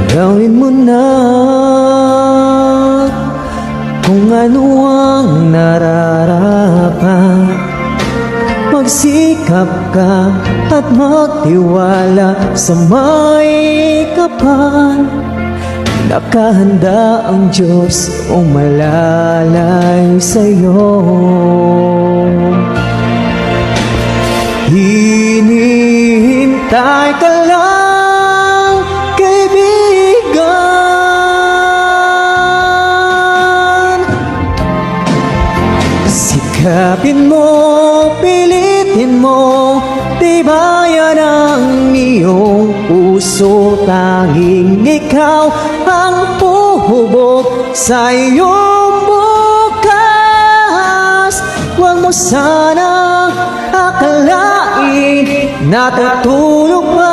Gawin mo na kung ano ang nararapat. Magsikap ka at magtiwala sa may kapal. Nakahanda ang Diyos o malalay sa'yo. Hinihintay ka lang, kaibigan. Sikapin mo, pilitin mo, tibayan ang iyong puso. Tanging ikaw ang puhubog sa iyong bukas. Huwag mo sanang akalain na tutulog pa